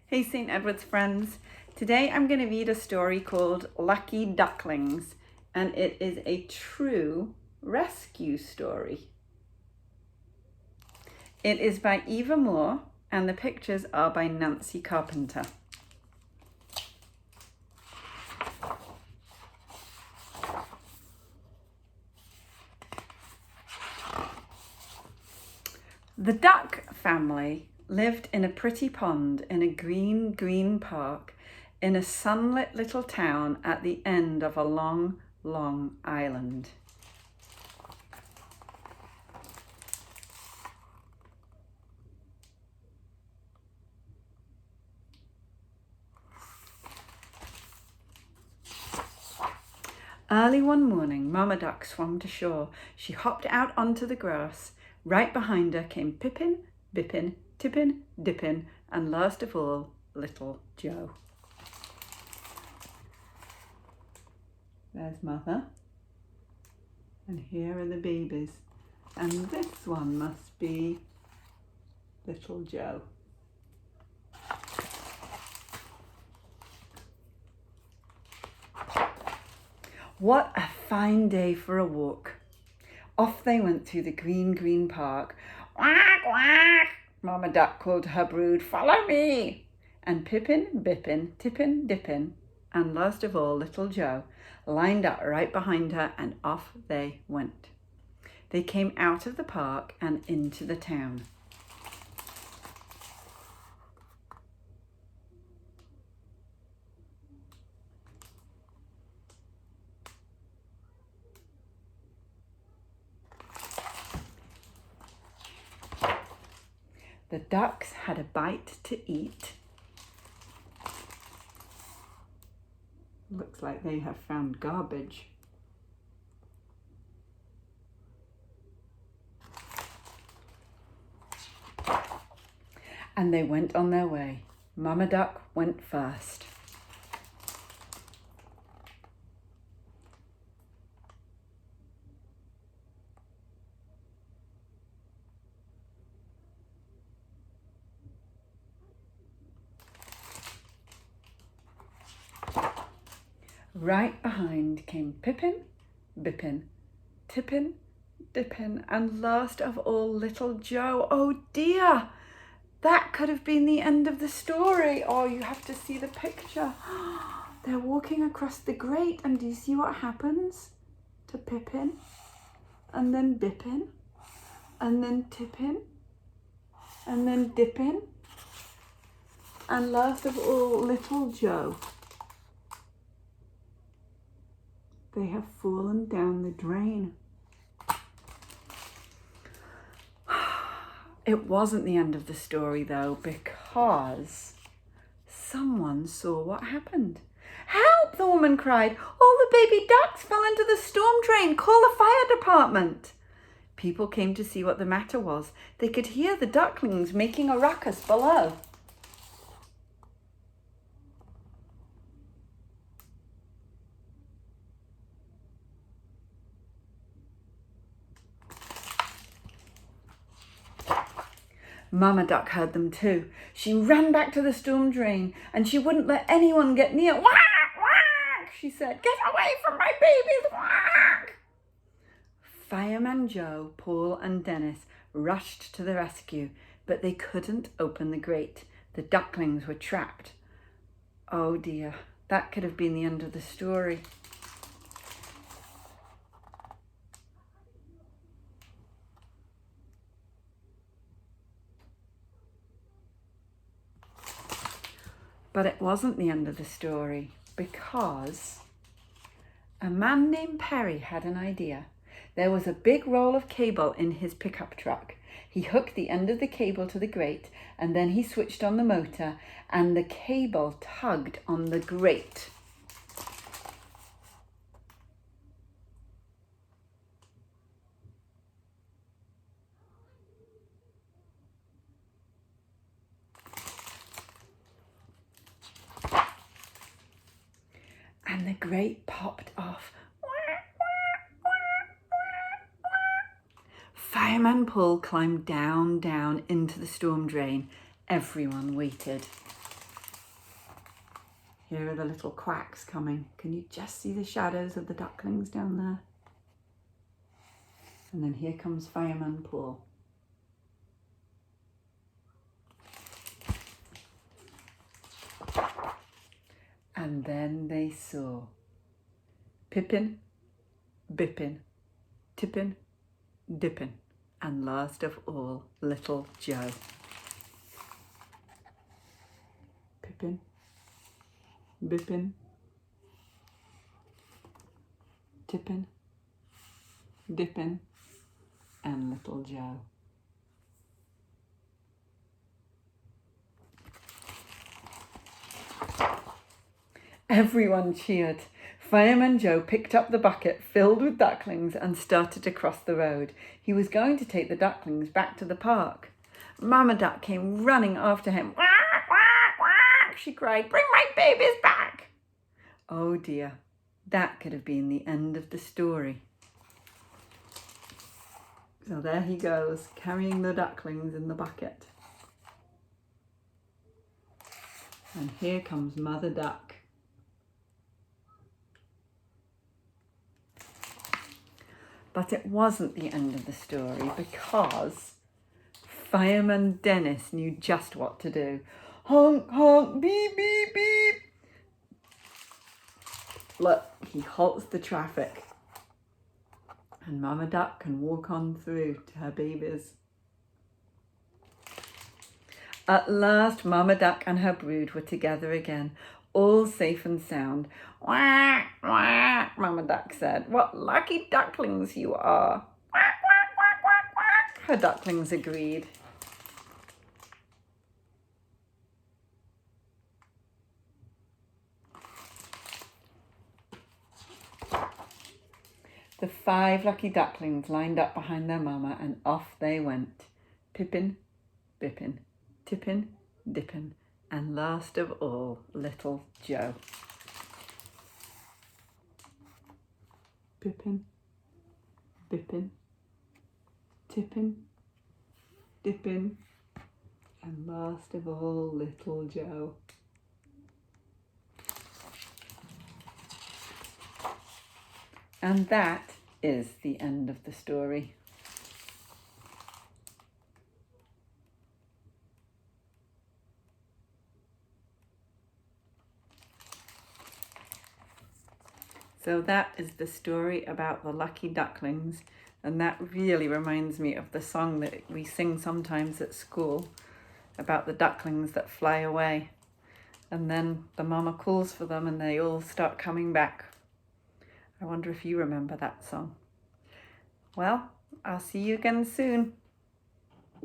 Hey St. Edward's friends, today I'm going to read a story called Lucky Ducklings, and it is a true rescue story. It is by Eva Moore and the pictures are by Nancy Carpenter. The duck family lived in a pretty pond in a green park in a sunlit little town at the end of a long island. Early one morning, Mama Duck swam to shore. She hopped out onto the grass. Right behind her came Pippin, Bippin, Tippin, Dippin, and last of all, little Joe. There's Mother. And here are the babies. And this one must be little Joe. What a fine day for a walk. Off they went through the green park. Quack, quack! Mama Duck called to her brood, "Follow me!" And Pippin, Bippin, Tippin, Dippin, and last of all, little Joe, lined up right behind her, and off they went. They came out of the park and into the town. The ducks had a bite to eat. Looks like they have found garbage. And they went on their way. Mama Duck went first. Right behind came Pippin, Bippin, Tippin, Dippin, and last of all, little Joe. Oh dear, that could have been the end of the story. Oh, you have to see the picture. They're walking across the grate, and do you see what happens to Pippin? And then Bippin, and then Tippin, and then Dippin, and last of all, little Joe. They have fallen down the drain. It wasn't the end of the story though, because someone saw what happened. "Help!" the woman cried. "All the baby ducks fell into the storm drain. Call the fire department." People came to see what the matter was. They could hear the ducklings making a ruckus below. Mama Duck heard them too. She ran back to the storm drain and she wouldn't let anyone get near. "Whack, whack," she said. "Get away from my babies, whack!" Fireman Joe, Paul and Dennis rushed to the rescue, but they couldn't open the grate. The ducklings were trapped. Oh dear, that could have been the end of the story. But it wasn't the end of the story, because a man named Perry had an idea. There was a big roll of cable in his pickup truck. He hooked the end of the cable to the grate, and then he switched on the motor, and the cable tugged on the grate. And the grate popped off. Fireman Paul climbed down into the storm drain. Everyone waited. Here are the little quacks coming. Can you just see the shadows of the ducklings down there? And then here comes Fireman Paul. And then they saw Pippin, Bippin, Tippin, Dippin, and last of all, little Joe. Pippin, Bippin, Tippin, Dippin, and little Joe. Everyone cheered. Fireman Joe picked up the bucket filled with ducklings and started to cross the road. He was going to take the ducklings back to the park. Mama Duck came running after him. "Quack, quack, quack," she cried. "Bring my babies back." Oh dear, that could have been the end of the story. So there he goes, carrying the ducklings in the bucket. And here comes Mother Duck. But it wasn't the end of the story because Fireman Dennis knew just what to do. Honk, honk, beep, beep, beep. Look, he halts the traffic. And Mama Duck can walk on through to her babies. At last, Mama Duck and her brood were together again, all safe and sound. "Quack, quack," Mama Duck said. "What lucky ducklings you are." "Quack, quack, quack, quack, quack," her ducklings agreed. The 5 lucky ducklings lined up behind their mama and off they went. Pippin, Bippin, Tippin, Dippin, and last of all, little Joe. Pippin, Bippin, Tippin, Dippin, and last of all, little Joe. And that is the end of the story. So that is the story about the lucky ducklings, and that really reminds me of the song that we sing sometimes at school about the ducklings that fly away, and then the mama calls for them and they all start coming back. I wonder if you remember that song. Well, I'll see you again soon.